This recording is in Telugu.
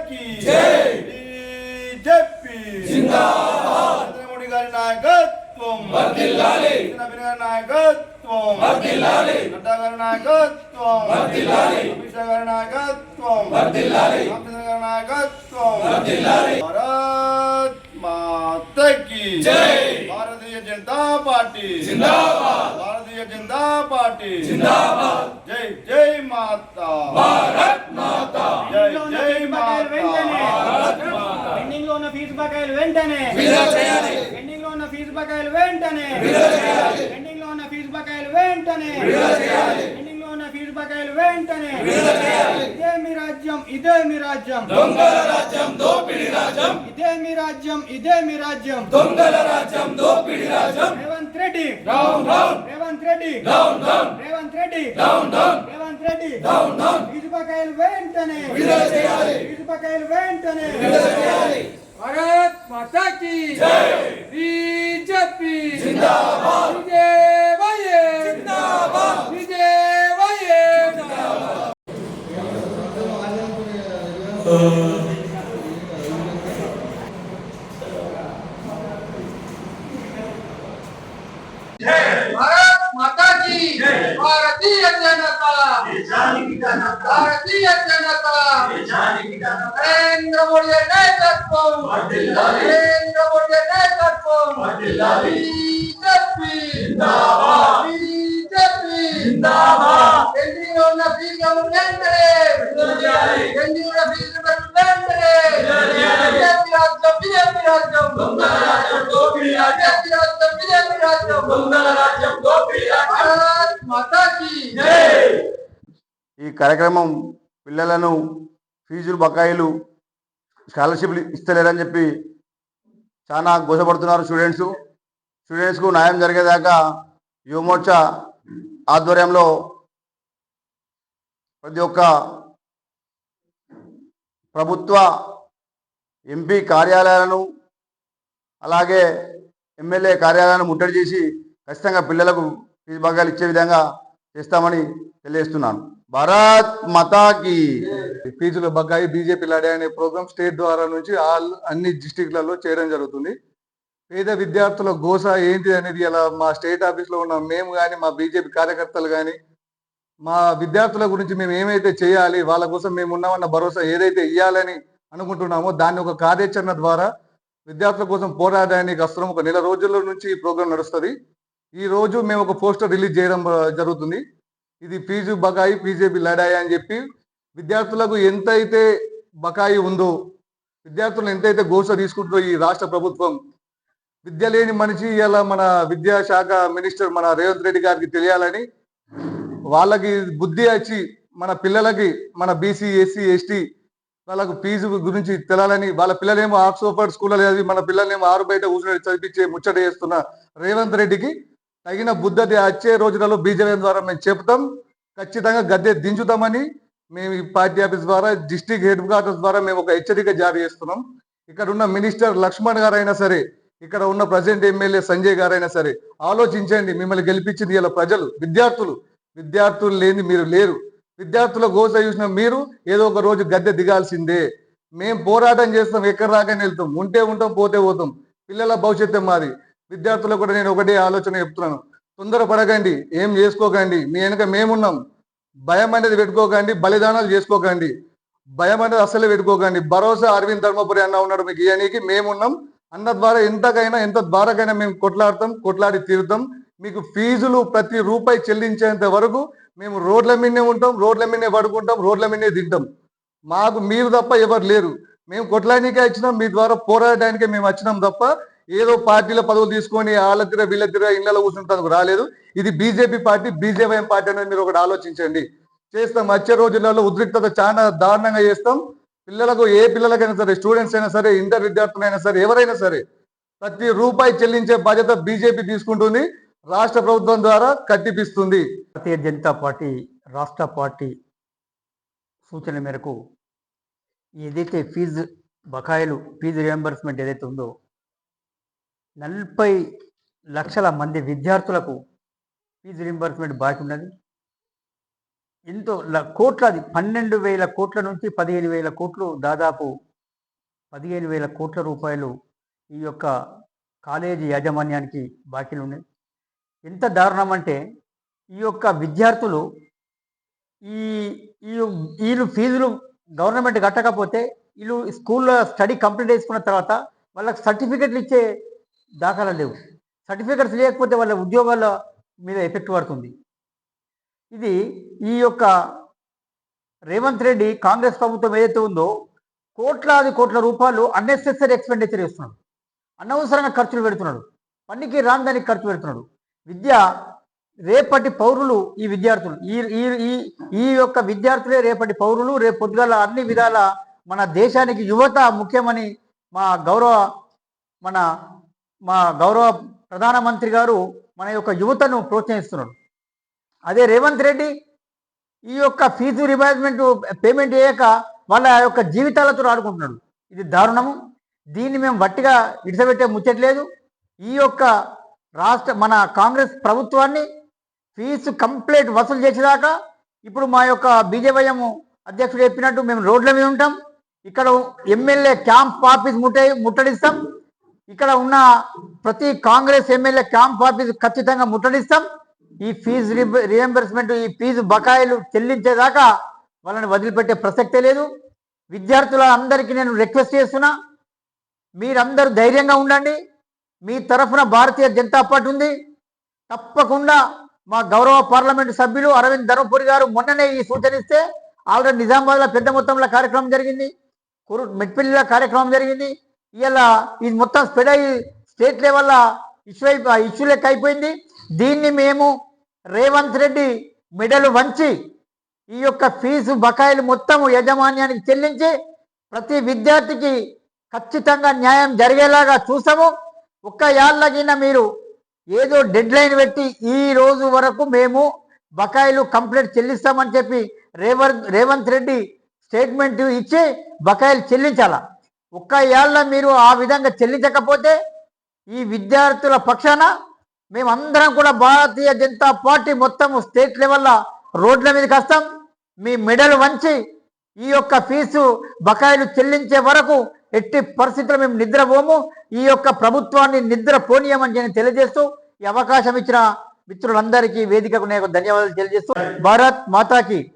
की बीजेपी जिंदाबाद। नरेंद्र मोदी गारी नायकत्वम వర్ధిల్లాలి। నవీన్ గారి నాయకత్వం వర్ధిల్లాలి। నడ్డా గారి నాయకత్వం వర్ధిల్లాలి। అమిత్ షా గారి నాయకత్వం వర్ధిల్లాలి। రామచంద్ర గారి నాయకత్వం వర్ధిల్లాలి। భారత్ మాతా की జై। భారతీయ జనతా పార్టీ जिंदाबाद। భారతీయ జనతా పార్టీ जिंदाबाद। జై జై మాతా భారత్ మాతా। జై జై మాతా భారత్ మాతా। పెండింగ్ లో ఉన్న ఫీజు బకాయిలు వెంటనే విడుదల చేయాలి। పెండింగ్ లో ఉన్న ఫీజు బకాయిలు వెంటనే విడుదల చేయాలి। పెండింగ్ లో ఉన్న ఫీజు బకాయిలు వెంటనే విడుదల చేయాలి। పెండింగ్ లో ఉన్న ఫీజు బకాయిలు వెంటనే విడుదల చేయాలి। ఇదే మీ రాజ్యం, ఇదే మీ రాజ్యం, దొంగల రాజ్యం దోపిడి రాజ్యం, ఇదే మీ రాజ్యం, ఇదే మీ రాజ్యం, దొంగల రాజ్యం దోపిడి రాజ్యం। Revanth Reddy down down Revanth Reddy down down Revanth Reddy down down Revanth Reddy down down fees బకాయిలు వెంటనే విడుదల చేయాలి। ఫీజు బకాయిలు వెంటనే విడుదల చేయాలి। భారత్ మాతా की జై। बीजेपी जिंदाबाद। विजय जिंदाबाद। विजय भारत माता की भारतीय जनता भारतीय जनता नरेंद्र मोदी नायकत्व नरेंद्र मोदी नायकत्व बीजेपी जिंदाबाद बीजेपी जिंदाबाद पेंडिंग ఉన్న ఫీజు వెంటనే పెండింగ్ ఉన్న ఫీజు వెంటనే బీజేపీ రాజ్యం బీజేపీ రాజ్యం దొంగల రాజ్యం దోపిడీ రాజ్యం బీజేపీ రాజ్యం దొంగల రాజ్యం దోపిడీ రాజ్యం। భారత్ మాతా की జై। ఈ కార్యక్రమం పిల్లలను ఫీజులు బకాయిలు స్కాలర్షిప్లు ఇస్తలేరని చెప్పి చాలా గోసపడుతున్నారు స్టూడెంట్స్కు న్యాయం జరిగేదాకా యువమోర్చా ఆధ్వర్యంలో ప్రతి ఒక్క ప్రభుత్వ ఎంపీ కార్యాలయాలను అలాగే ఎమ్మెల్యే కార్యాలయాలను ముట్టడి చేసి ఖచ్చితంగా పిల్లలకు ఫీజు బకాయిలు ఇచ్చే విధంగా చేస్తామని తెలియజేస్తున్నాను। భారత్ మాతాకి ఫీజుల బకాయి బీజేపీ లడే అనే ప్రోగ్రామ్ స్టేట్ ద్వారా నుంచి అన్ని డిస్టిక్లలో చేయడం జరుగుతుంది। పేద విద్యార్థుల గోస ఏంటి అనేది ఇలా మా స్టేట్ ఆఫీస్లో ఉన్న మేము కానీ మా బీజేపీ కార్యకర్తలు కానీ మా విద్యార్థుల గురించి మేము ఏమైతే చేయాలి వాళ్ళ కోసం మేము ఉన్నామన్న భరోసా ఏదైతే ఇవ్వాలని అనుకుంటున్నామో దాన్ని ఒక కార్యాచరణ ద్వారా విద్యార్థుల కోసం పోరాడడానికి వస్తున్నాం। ఒక నెల రోజుల నుంచి ఈ ప్రోగ్రాం నడుస్తుంది। ఈ రోజు మేము ఒక పోస్టర్ రిలీజ్ చేయడం జరుగుతుంది। ఇది ఫీజు బకాయి బీజేపీ లడాయి అని చెప్పి విద్యార్థులకు ఎంతైతే బకాయి ఉందో విద్యార్థులను ఎంతైతే గోస తీసుకుంటుందో ఈ రాష్ట్ర ప్రభుత్వం విద్య లేని మనిషి ఇలా మన విద్యాశాఖ మినిస్టర్ మన రేవంత్ రెడ్డి గారికి తెలియాలని వాళ్ళకి బుద్ధి వచ్చి మన పిల్లలకి మన బీసీ ఎస్సీ ఎస్టీ వాళ్ళకు ఫీజు గురించి తెలాలని వాళ్ళ పిల్లలేమో ఆక్స్ఫర్డ్ స్కూల్లో లేదు మన పిల్లలేమో ఆరు బయట కూర్చుని చదివించే ముచ్చట చేస్తున్న రేవంత్ రెడ్డికి తగిన బుద్ధి వచ్చే రోజులలో బీజేపీ ద్వారా మేము చెప్తాం ఖచ్చితంగా గద్దె దించుతామని మేము ఈ పార్టీ ఆఫీస్ ద్వారా డిస్ట్రిక్ట్ హెడ్ క్వార్టర్స్ ద్వారా మేము ఒక హెచ్చరిక జారీ చేస్తున్నాం। ఇక్కడ ఉన్న మినిస్టర్ లక్ష్మణ్ గారైనా సరే ఇక్కడ ఉన్న ప్రజెంట్ ఎమ్మెల్యే సంజయ్ గారైనా సరే ఆలోచించండి। మిమ్మల్ని గెలిపించింది ఇలా ప్రజలు విద్యార్థులు లేని మీరు లేరు। విద్యార్థుల గోస చూసిన మీరు ఏదో ఒక రోజు గద్దె దిగాల్సిందే। మేము పోరాటం చేస్తాం, ఎక్కడ రాగానే వెళ్తాం, ఉంటే ఉంటాం పోతే పోతాం। పిల్లల భవిష్యత్తు మాది। విద్యార్థులకు కూడా నేను ఒకటే ఆలోచన చెప్తున్నాను, తొందరపడకండి, ఏం చేసుకోకండి, మీ వెనక మేమున్నాం। భయం అనేది పెట్టుకోకండి, బలిదానాలు చేసుకోకండి, భయం అనేది అసలే పెట్టుకోకండి। భరోసా అరవింద్ ధర్మపురి అన్న ఉన్నాడు మీకు ఇయనికి మేమున్నాం అన్న ద్వారా ఎంత ద్వారాకైనా మేము కొట్లాడి తీరుతాం। మీకు ఫీజులు ప్రతి రూపాయి చెల్లించేంత వరకు మేము రోడ్ల మీదనే ఉంటాం, రోడ్ల మీదనే పడుకుంటాం, రోడ్ల మీదనే తింటాం। మాకు మీరు తప్ప ఎవరు లేరు। మేము కొట్లాడికే వచ్చినాం, మీ ద్వారా పోరాడడానికే మేము వచ్చినాం తప్ప ఏదో పార్టీల పదవులు తీసుకొని వాళ్ళ తీర వీళ్ళ తీర ఇళ్లలో కూర్చుంటానికి రాలేదు। ఇది బీజేపీ పార్టీ, బీజేపీ పార్టీ అనేది మీరు ఒకటి ఆలోచించండి। చేస్తాం, వచ్చే రోజులలో ఉద్రిక్తత చాలా దారుణంగా చేస్తాం। పిల్లలకు ఏ పిల్లలకైనా సరే, స్టూడెంట్స్ అయినా సరే, ఇంటర్ విద్యార్థులైనా సరే, ఎవరైనా సరే ప్రతి రూపాయి చెల్లించే బాధ్యత బీజేపీ తీసుకుంటుంది, రాష్ట్ర ప్రభుత్వం ద్వారా కట్టిపిస్తుంది। భారతీయ జనతా పార్టీ రాష్ట్ర పార్టీ సూచన మేరకు ఏదైతే ఫీజు బకాయిలు ఫీజు రియంబర్స్మెంట్ ఏదైతే ఉందో 40 లక్షల మంది విద్యార్థులకు ఫీజు రియంబర్స్మెంట్ బాకీ ఉన్నది। ఎంతో కోట్లది 12,000 కోట్ల నుంచి 15,000 కోట్లు, దాదాపు 15,000 కోట్ల రూపాయలు ఈ యొక్క కాలేజీ యాజమాన్యానికి బాకీలు ఉన్నాయి. ఎంత దారుణం అంటే ఈ యొక్క విద్యార్థులు ఈ వీళ్ళు ఫీజులు గవర్నమెంట్ కట్టకపోతే వీళ్ళు స్కూల్లో స్టడీ కంప్లీట్ చేసుకున్న తర్వాత వాళ్ళకి సర్టిఫికెట్లు ఇచ్చే దాఖలా లేవు. సర్టిఫికెట్స్ లేకపోతే వాళ్ళ ఉద్యోగాల మీద ఎఫెక్ట్ పడుతుంది. ఇది ఈ యొక్క రేవంత్ రెడ్డి కాంగ్రెస్ ప్రభుత్వం ఏదైతే ఉందో కోట్లాది కోట్ల రూపాయలు అన్నెసెసరీ ఎక్స్పెండిచర్ చేస్తున్నాడు. అనవసరంగా ఖర్చులు పెడుతున్నాడు. పనికి రాందానికి ఖర్చు పెడుతున్నాడు. విద్య రేపటి పౌరులు ఈ విద్యార్థులు ఈ యొక్క విద్యార్థులే రేపటి పౌరులు. రేపు పొద్దుగాల అన్ని విధాల మన దేశానికి యువత ముఖ్యమని మా గౌరవ ప్రధానమంత్రి గారు మన యొక్క యువతను ప్రోత్సహిస్తున్నాడు. అదే రేవంత్ రెడ్డి ఈ యొక్క ఫీజు రిబర్స్మెంట్ పేమెంట్ చేయక వాళ్ళ యొక్క జీవితాలతో ఆడుకుంటున్నాడు. ఇది దారుణము. దీన్ని మేము వట్టిగా ఇడిసబెట్టే ముచ్చట్లేదు. ఈ యొక్క మన కాంగ్రెస్ ప్రభుత్వాన్ని ఫీజు కంప్లీట్ వసూలు చేసేదాకా ఇప్పుడు మా యొక్క బీజేవైఎం అధ్యక్షుడు చెప్పినట్టు మేము రోడ్ల మీద ఉంటాం. ఇక్కడ ఎమ్మెల్యే క్యాంప్ ఆఫీస్ ముట్టడిస్తాం. ఇక్కడ ఉన్న ప్రతి కాంగ్రెస్ ఎమ్మెల్యే క్యాంప్ ఆఫీస్ ఖచ్చితంగా ముట్టడిస్తాం. ఈ ఫీజు రియంబర్స్మెంట్, ఈ ఫీజు బకాయిలు చెల్లించేదాకా వాళ్ళని వదిలిపెట్టే ప్రసక్తే లేదు. విద్యార్థుల అందరికీ నేను రిక్వెస్ట్ చేస్తున్నా, మీరందరూ ధైర్యంగా ఉండండి. మీ తరఫున భారతీయ జనతా పార్టీ ఉంది. తప్పకుండా మా గౌరవ పార్లమెంటు సభ్యులు అరవింద్ ధర్మపురి గారు మొన్ననే ఈ సూచన ఇస్తే ఆల్రెడీ నిజామాబాద్లో పెద్ద మొత్తంలో కార్యక్రమం జరిగింది, మెట్పల్లిలో కార్యక్రమం జరిగింది. ఇలా ఇది మొత్తం స్ప్రెడ్ అయ్యి స్టేట్ లెవెల్లో ఇష్యూ లెక్క అయిపోయింది. దీన్ని మేము రేవంత్ రెడ్డి మెడలు వంచి ఈ యొక్క ఫీజు బకాయిలు మొత్తం యాజమాన్యానికి చెల్లించి ప్రతి విద్యార్థికి ఖచ్చితంగా న్యాయం జరిగేలాగా చూసాము. ఒక్క యాళ్ళగిన మీరు ఏదో డెడ్ లైన్ పెట్టి ఈ రోజు వరకు మేము బకాయిలు కంప్లీట్ చెల్లిస్తామని చెప్పి రేవంత్ రెడ్డి స్టేట్మెంట్ ఇచ్చి బకాయిలు చెల్లించాలా. ఒక్క ఏళ్ళ మీరు ఆ విధంగా చెల్లించకపోతే ఈ విద్యార్థుల పక్షాన మేమందరం కూడా భారతీయ జనతా పార్టీ మొత్తం స్టేట్ లెవెల్లో రోడ్ల మీదకి వస్తాం. మీ మెడలు వంచి ఈ యొక్క ఫీజు బకాయిలు చెల్లించే వరకు ఎట్టి పరిస్థితుల్లో మేము నిద్రపోము. ఈ యొక్క ప్రభుత్వాన్ని నిద్రపోనీయమని నేను తెలియజేస్తూ ఈ అవకాశం ఇచ్చిన మిత్రులందరికీ వేదికకు నేను ధన్యవాదాలు తెలియజేస్తూ భారత్ మాతాకి